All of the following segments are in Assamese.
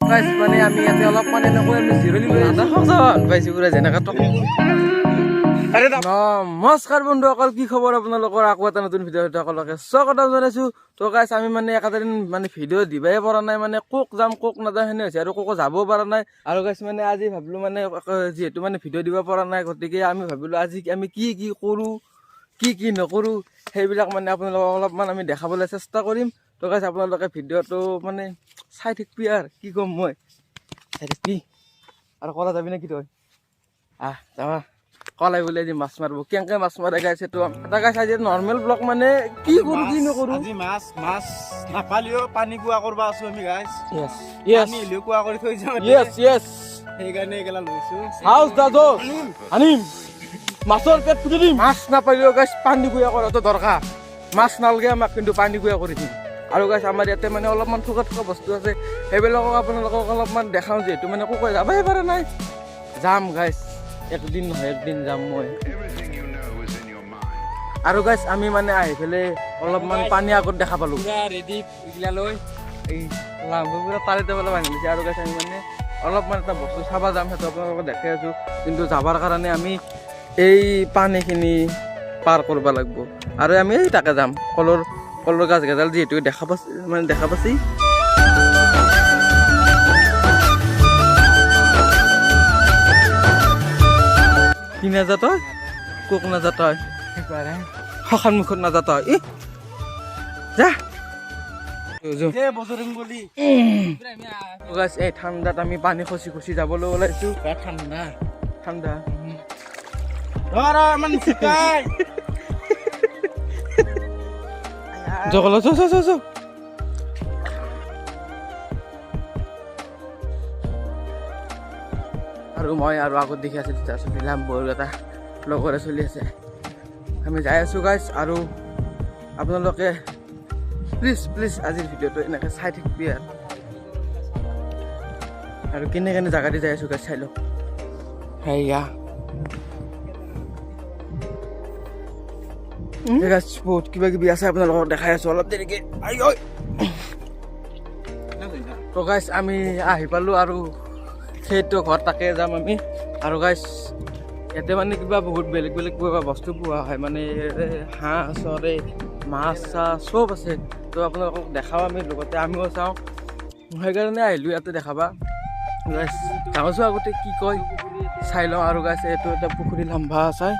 গাইছ মানে আমি ইয়াতে অলপ মানে এনেকৈ আমি জিৰণি লৈ আছোঁ পাইছোঁ পুৰা যেনেকৈ নমস্কাৰ বন্ধুসকল, কি খবৰ আপোনালোকৰ? আকৌ এটা নতুন ভিডিঅ' সকলোকে স্বাগতম জনাইছোঁ। তো গাইছ আমি মানে একেদিন মানে ভিডিঅ' দিবাই পৰা নাই, মানে ক'ক যাম ক'ক নাযাম সেনে হৈছে আৰু ক'কো যাব পৰা নাই। আৰু গাইছ মানে আজি ভাবিলোঁ মানে যিহেতু মানে ভিডিঅ' দিব পৰা নাই, গতিকে আমি ভাবিলোঁ আজি আমি কি কি কৰোঁ কি নকৰোঁ সেইবিলাক মানে আপোনালোকক অলপমান আমি দেখাবলৈ চেষ্টা কৰিম। তো গাইছ আপোনালোকে ভিডিঅ'টো মানে চাই থাকিবি আৰু কি ক'ম মই, চাই থাকিবি আৰু কৰা যাবি নে কি তই? যাবা কলাই বোলে আজি মাছ মাৰিব, কেনেকৈ মাছ মাৰে গাইছে তো এটা গাইছ আজি নৰ্মেল ব্লগ মানে কি কৰোঁ কি নকৰোঁ। আজি মাছ নাপালেও পানী কুৱা কৰিব আছোঁ আমি গাইছ। য়েছ হলেও কুৱা কৰি থৈ যাম, সেইকাৰণে এইগিলা লৈছোঁ। হাউচ দাদো আনিম মাছৰ পেট ফুটি দিম। মাছ নাপালেও গাইছ পানী কুয়া কৰাটো দৰকাৰ, মাছ নালাগে আমাক কিন্তু পানী কুয়া কৰি দিম। আৰু গাইছ আমাৰ ইয়াতে মানে অলপমান থকা বস্তু আছে, সেইবিলাকক আপোনালোকক অলপমান দেখাওঁ। যিহেতু মানে ক'ক যাবই পৰা নাই, যাম গাইছ একদিন নহয় একদিন যাম মই। আৰু গাইছ আমি মানে আহি পেলাই অলপমান পানী আগত দেখা পালোঁ ৰেডি এইগিলা লৈ এই লাম্বুবিলাক তালিতে পেলাই ভাঙি দিছে। আৰু গাইছ আমি মানে অলপমান এটা বস্তু চাব যাম, সেইটো আপোনালোকক দেখাই আছোঁ। কিন্তু যাবৰ কাৰণে আমি এই পানীখিনি পাৰ কৰিব লাগিব আৰু আমি এই তাকে যাম। কলৰ গাছ গেডাল যিহেতু দেখা পাছি কি নাযা তই ক'ক নাযা তই সখান মুখত নাযা তই যা। এই ঠাণ্ডাত আমি পানী খচি যাবলৈ ওলাইছোঁ। ঠাণ্ডা জগল আৰু মই আৰু আগত দেখি আছোঁ তাৰপিছত লাম্বৰ এটা লগৰে চলি আছে, আমি যাই আছোঁ গাইছ। আৰু আপোনালোকে প্লিজ আজিৰ ভিডিঅ'টো এনেকৈ চাই থাকিবি আৰু কেনে জেগা দি যাই আছোঁ গাইছ চাই লওক। সেয়া বহুত কিবা কিবি আছে আপোনালোকক দেখাই আছোঁ অলপ দেৰিকে। তো গাইছ আমি আহি পালোঁ আৰু সেইটো ঘৰ তাকে যাম আমি। আৰু গাইছ ইয়াতে মানে কিবা বহুত বেলেগ কিবা বস্তু পোৱা হয়, মানে হাঁহ চৰে মাছ চাহ চব আছে। তো আপোনালোকক দেখাওঁ আমি, লগতে আমিও চাওঁ, সেইকাৰণে আহিলোঁ ইয়াতে দেখাবা। গাইছ যাওঁচোন আগতে কি কয় চাই লওঁ। আৰু গাইছ এইটো এটা পুখুৰী লাম্বা চাই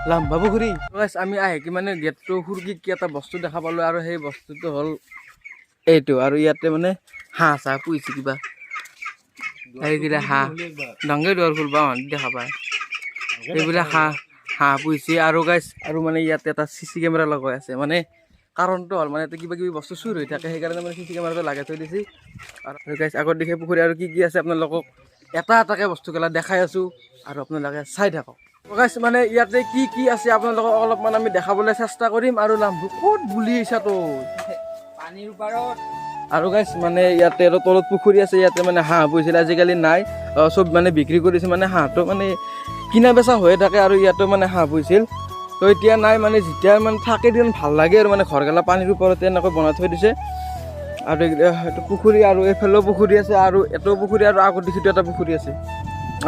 লাম্বা পুখুৰী। গাইছ আমি আহি কি মানে গেটটো সুৰকি কি এটা বস্তু দেখা পালোঁ, আৰু সেই বস্তুটো হ'ল এইটো। আৰু ইয়াতে মানে হাঁহ চাহ পুহিছে কিবা এইকেইটা হাঁহ ডাঙৰ দুৱাৰ ফুল বা দেখা পায়, এইবিলাক হাঁহ পুহিছে। আৰু গাইছ আৰু মানে ইয়াতে এটা CC কেমেৰা লগাই আছে, মানে কাৰণটো হ'ল মানে কিবা কিবি বস্তু চুৰ হৈ থাকে, সেইকাৰণে মানে CC কেমেৰাটো লগাই থৈ দিছে। আৰু গাইছ আগত দেখে পুখুৰী আৰু কি আছে আপোনালোকক এটাকে বস্তুগিলা দেখাই আছোঁ আৰু আপোনালোকে চাই থাকক। গাইছ মানে ইয়াতে কি আছে আপোনালোকক অলপমান আমি দেখাবলৈ চেষ্টা কৰিম। আৰু লাম্বু ক'ত বুলি আহিছা তো পানীৰ ওপৰত। আৰু গাইছ মানে ইয়াতে আৰু তলত পুখুৰী আছে, ইয়াতে মানে হাঁহ পুহিছিলে, আজিকালি নাই, চব মানে বিক্ৰী কৰিছে। মানে হাঁহটো মানে কিনা বেচা হৈয়ে থাকে, আৰু ইয়াতো মানে হাঁহ পুহিছিল, তো এতিয়া নাই। মানে যেতিয়া মানে থাকে দিন ভাল লাগে আৰু মানে ঘৰগেলা পানীৰ ওপৰতে এনেকৈ বনাই থৈ দিছে। আৰু এইটো পুখুৰী, আৰু এইফালেও পুখুৰী আছে, আৰু এটাও পুখুৰী, আৰু আগত দেখিটো এটা পুখুৰী আছে।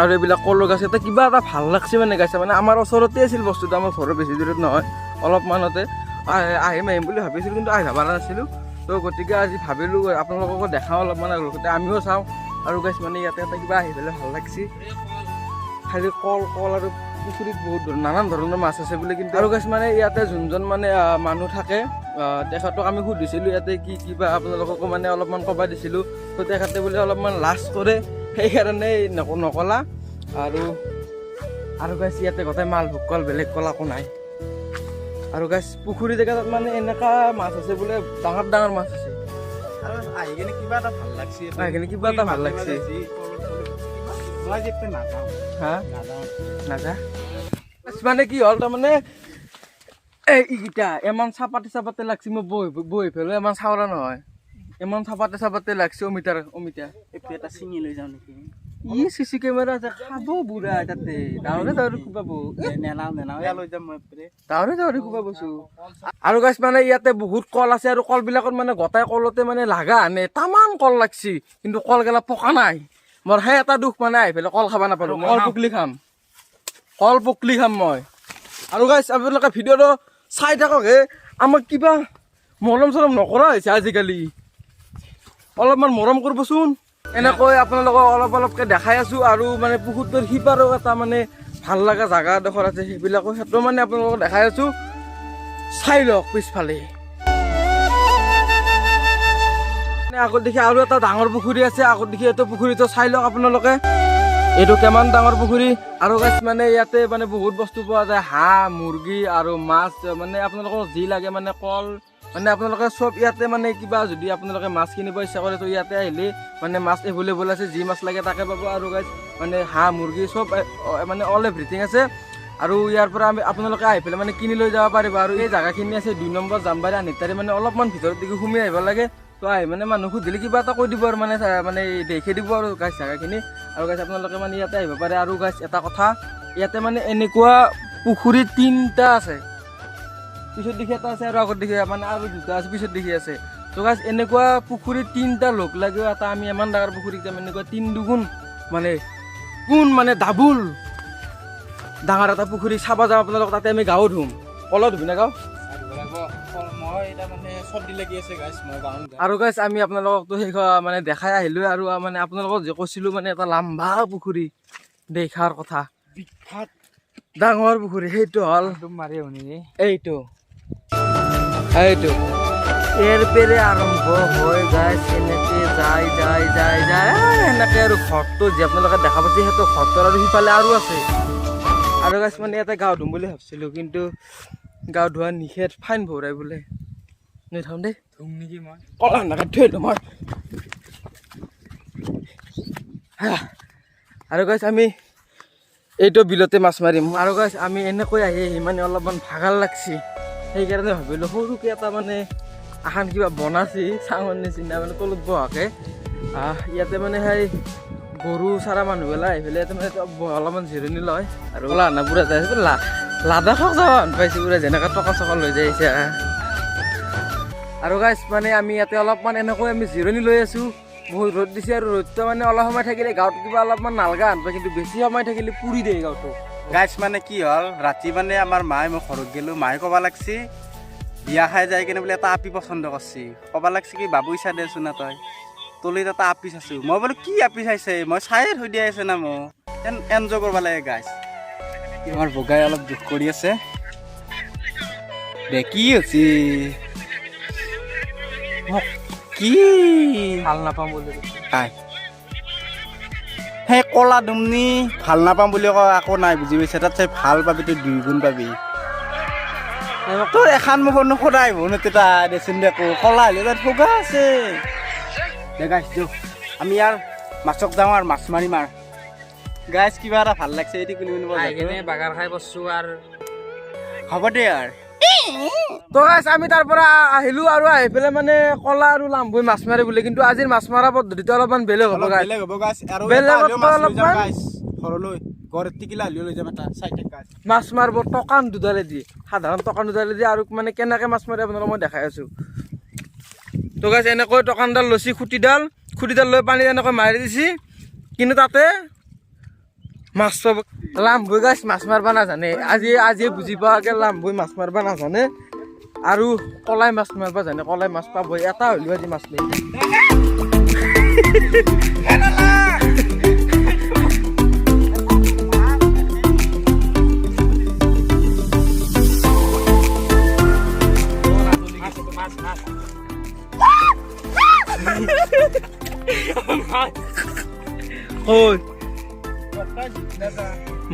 আৰু এইবিলাক কলৰ গাছ এটা কিবা এটা ভাল লাগছে মানে গাইছে, মানে আমাৰ ওচৰতে আছিল বস্তুটো, আমাৰ ঘৰৰ বেছি দূৰত নহয়, অলপমানতে আহিম বুলি ভাবিছিলোঁ, কিন্তু আহি ভাবা নাছিলোঁ। তো গতিকে আজি ভাবিলোঁ আপোনালোককো দেখাওঁ অলপমান, আৰু লগতে আমিও চাওঁ। আৰু গাইছ মানে ইয়াতে এটা কিবা আহি পেলাই ভাল লাগছে, খালি কল আৰু পুখুৰীত বহুত নানান ধৰণৰ মাছ আছে বুলি। কিন্তু আৰু গাইছ মানে ইয়াতে যোনজন মানে মানুহ থাকে, তেখেতক আমি সুধিছিলোঁ ইয়াতে কিবা আপোনালোককো মানে অলপমান ক'ব দিছিলোঁ। তো তেখেতে বোলে অলপমান লাজ কৰে, সেইকাৰণে নকলা। আৰু গাইছ ইয়াতে গোটেই মালভোগ কল, বেলেগ কল একো নাই। আৰু গাইছ পুখুৰী জেগাত মানে এনেকা মাছ আছে বোলে, ডাঙৰ মাছ আছে। আৰু আহি কিনে কিবা এটা ভাল লাগছে, নাযা মানে কি হ'ল তাৰমানে এইকেইটা ইমান চাপাতে লাগছে, মই বহি পেলাই ইমান চাওৰা নহয়, ইমান চাপাতে লাগছে। অমিতা এটা ছিঙি লৈ যাওঁ নেকি? ই চিচি কেমেৰা আছে খাব বুঢ়া তাতে ডাঙৰে ডাঙৰে খুবাব নেনাও এয়া লৈ যাম মই ডাঙৰে ডাঙৰে খুবাবছো আৰু গাইছ মানে ইয়াতে বহুত কল আছে আৰু কলবিলাকত মানে গোটাই কলতে মানে লাগা আনে তামান কল লাগছি কিন্তু কলগেলা পকা নাই মোৰ সেই এটা দুখ মানে আহি পেলাই কল খাব নাপালো কল পকলি খাম মই আৰু গাইছ আপোনালোকে ভিডিঅ'টো চাই থাকক হে আমাক কিবা মৰম চৰম নকৰা হৈছে আজিকালি অলপমান মৰম কৰিবচোন এনেকৈ আপোনালোকক অলপকৈ দেখাই আছোঁ আৰু মানে পুখুৰীটোৰ সিপাৰো এটা মানে ভাল লগা জাগা এডোখৰ আছে সেইবিলাকো সেইটো মানে আপোনালোকক দেখাই আছোঁ চাই লওক পিছফালে আগত দেখি আৰু এটা ডাঙৰ পুখুৰী আছে আগত দেখি এইটো পুখুৰীটো চাই লওক আপোনালোকে এইটো কিমান ডাঙৰ পুখুৰী আৰু গাইছ মানে ইয়াতে মানে বহুত বস্তু পোৱা যায় হাঁহ মুৰ্গী আৰু মাছ মানে আপোনালোকক যি লাগে মানে কল মানে আপোনালোকে চব ইয়াতে মানে কিবা যদি আপোনালোকে মাছ কিনিব ইচ্ছা কৰে তো ইয়াতে আহিলে মানে মাছ এভেইলেবল আছে যি মাছ লাগে তাকে পাব আৰু গাইছ মানে হাঁহ মুৰ্গী চব মানে অল এভৰিথিং আছে আৰু ইয়াৰ পৰা আমি আপোনালোকে আহি পেলাই মানে কিনি লৈ যাব পাৰিব আৰু এই জাগাখিনি আছে 2 নম্বৰ জামবাৰী আনিতাৰি মানে অলপমান ভিতৰত দিকে সোমাই আহিব লাগে তো আহি মানে মানুহ সুধিলে কিবা এটা কৈ দিব আৰু মানে দেখি দিব আৰু গাইছ জাগাখিনি আৰু গাইছ আপোনালোকে মানে ইয়াতে আহিব পাৰে আৰু গাইছ এটা কথা ইয়াতে মানে এনেকুৱা পুখুৰী 3টা আছে পিছত দেখি এটা আছে আৰু আগত দেখি মানে আৰু 2টা আছে পিছত দেখি আছে তো গাইছ এনেকুৱা পুখুৰী 3টা লগ লাগেও এটা আমি ইমান ডাঙৰ পুখুৰী যাম এনেকুৱা 3 দুগুণ মানে কোন মানে ডাবুল ডাঙৰ এটা পুখুৰী চাব যাওঁ আপোনালোক তাতে আমি গাঁও ধুম কলত ধুবি না গাঁও আৰু গাইছ আমি আপোনালোককতো সেই মানে দেখাই আহিলো আৰু মানে আপোনালোকক যে কৈছিলো মানে এটা লাম্বা পুখুৰী দেখাৰ কথা ডাঙৰ পুখুৰী সেইটো হ'ল এইটো এৰ পেৰে আৰম্ভ হয়ে গাইছ এনেকে যাই এনেকে আৰু ঘৰটো যে আপোনালোকে দেখা পাইছে সেইটো ঘৰটোৰ আৰু সিফালে আৰু আছে আৰু গাইছ মানে ইয়াতে গাঁও ধুম বুলি ভাবিছিলো কিন্তু গাঁও ধোৱা নিষেধ ফাইন ভৰাই বোলে নথম দেই ধুম নেকি মই কলা নাকে থৈ দিওঁ মই আৰু গাইছ আমি এইটো বিলতে মাছ মাৰিম আৰু গাইছ আমি এনেকৈ আহি মানে অলপমান ভাগাৰ লাগছি সেইকাৰণে ভাবিলোঁ সৰুকৈ এটা মানে আখান কিবা বনাইছি চাঙৰ নিচিনা মানে তলত বহাকে ইয়াতে মানে সেই গৰু চাৰা মানুহবিলাক আহি পেলাই ইয়াতে মানে অলপমান জিৰণি লয় আৰু লানা পুৰা যাই লাডাখক যাব পাইছোঁ পুৰা যেনেকৈ টকা চকা লৈ যাইছে আৰু গাইছ মানে আমি ইয়াতে অলপমান এনেকৈ আমি জিৰণি লৈ আছোঁ বহুত ৰ'দ দিছে আৰু ৰ'দটো মানে অলপ সময় থাকিলে গাঁৱত কিবা অলপমান নালগা আনবা কিন্তু বেছি সময় থাকিলে পুৰি দিয়ে গাঁৱটো গাইছ মানে কি হ'ল ৰাতি মানে আমাৰ মায়ে মই ঘৰত গ'লোঁ মায়ে ক'ব লাগছি বিয়া খাই যাই কিনে বোলে এটা আপি পচন্দ কৰছি ক'ব লাগছি কি বাবু ইচ্ছা দেচোন না তই তলিত এটা আপি চাইছোঁ মই বোলো কি আপি চাইছে মই চায়ে থৈ দিয়া আছে না মোক এনজয় কৰিব লাগে গাইছ আমাৰ বগাই অলপ দুখ কৰি আছে দে কি হৈছে কি ভাল নাপাম বুলি সেই কলা দুমনি ভাল নাপাম বুলি কয় আকৌ নাই বুজি পাইছে তাত চাই ভাল পাবি তই 2 গুণ পাবি তোৰ এখন মুখত নোসোধাই আহিব তেতিয়া দেচোন দেখো কলা হ'লে তাত বগা আছে দে গাইছ দিওঁ আমি ইয়াৰ মাছক যাওঁ আৰু মাছ মাৰিম আৰু গাইছ কিবা এটা ভাল লাগছে এইটো কিনি বাগাৰ খাই বস্তু আৰু হ'ব দে আৰু তো গাইছ আমি তাৰ পৰা আহিলো আৰু আহি পেলাই মানে কলা আৰু লাম্বই মাছ মাৰে বুলি কিন্তু আজিৰ মাছ মৰা পদ্ধতিটো অলপমান বেলেগ হ'ব গাইছ ঘৰলৈ ঘৰত টিকিলা হ'লেও লৈ যাম এটা চাইডে গাইছ মাছ মাৰিব টকান দুডালে দি সাধাৰণ টকান দুডালে দি আৰু মানে কেনেকৈ মাছ মাৰে আপোনালোকক মই দেখাই আছোঁ তো গাইছ এনেকৈ টকানডাল লৈছি খুটিডাল লৈ পানী এনেকৈ মাৰি দিছি কিন্তু তাতে মাছ পাব লাম্বই গাইছ মাছ মাৰিব নাজানে আজি বুজি পোৱাকৈ লাম্বই মাছ মাৰিব নাজানে আৰু কলাই মাছ মাৰিব জানে কলাই মাছ পাবই এটা হ'লেও আজি মাছ লৈ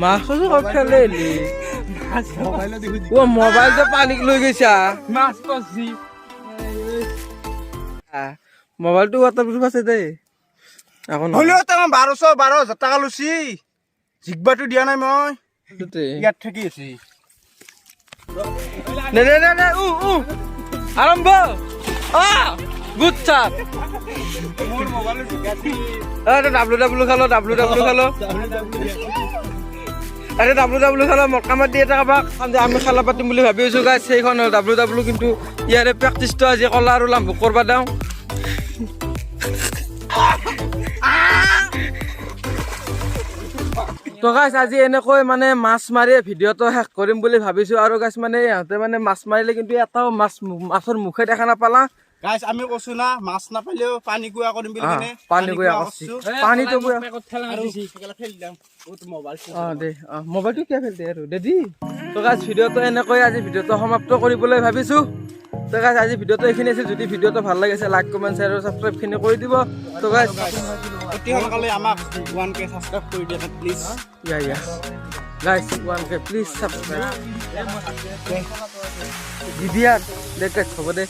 মাছ খেলে মোবাইলটো পানীক লৈ গৈছা মাছ পাছি মোবাইলটো ৱাটাৰপ্ৰুফ আছে দেই হ'লেও তাৰ 12,000 টকা লৈছি জিকবাটো দিয়া নাই মই ইয়াত থাকি আছি আৰম্ভ গুড চাট মোৰ মোবাইলত ঢুকাইছি ডাব্লু খালো আরে ডাব্লু খালো মকামাত দিয়ে কাবাক আমি খেলা পাতিম বুলি ভাবি আছো গাইছ সেইখন ডাব্লু কিন্তু ইয়াৰে প্ৰেক্টিছটো আজি কলা আৰু লাম্বক কৰবা দাও তো গাইছ আজি এনেকৈ মানে মাছ মাৰি ভিডিঅ'টো শেষ কৰিম বুলি ভাবিছো আৰু গাইছ মানে ইহঁতে মানে মাছ মাৰিলে কিন্তু এটাও মাছৰ মুখে দেখা নাপালা গাইছ আমি কৈছো না মাছ নাপালেও পানী গুৱা কৰিম বুলি কেনে পানী গুয়া কৰছি পানীটো গুয়া মোবাইলটো কিয় ফেলতে আৰু দেদি তো গাইছ ভিডিঅ'টো এনেকৈ আজি ভিডিঅ'টো সমাপ্ত কৰিবলৈ ভাবিছো তো গাইছ আজি ভিডিঅ'টো এইখিনি আছিল যদি ভিডিঅ'টো ভাল লাগিছে লাইক কমেণ্ট শ্বেয়াৰ আৰু ছাবস্ক্ৰাইবখিনি কৰি দিব তো গাইছ অতি সোনকালে আমাক 1K সাবস্ক্ৰাইব কৰি দিয়া প্লিজ ইয়া গাইছ 1K প্লিজ ছাবস্ক্ৰাইব দিদিয়া দেখ হ'ব দে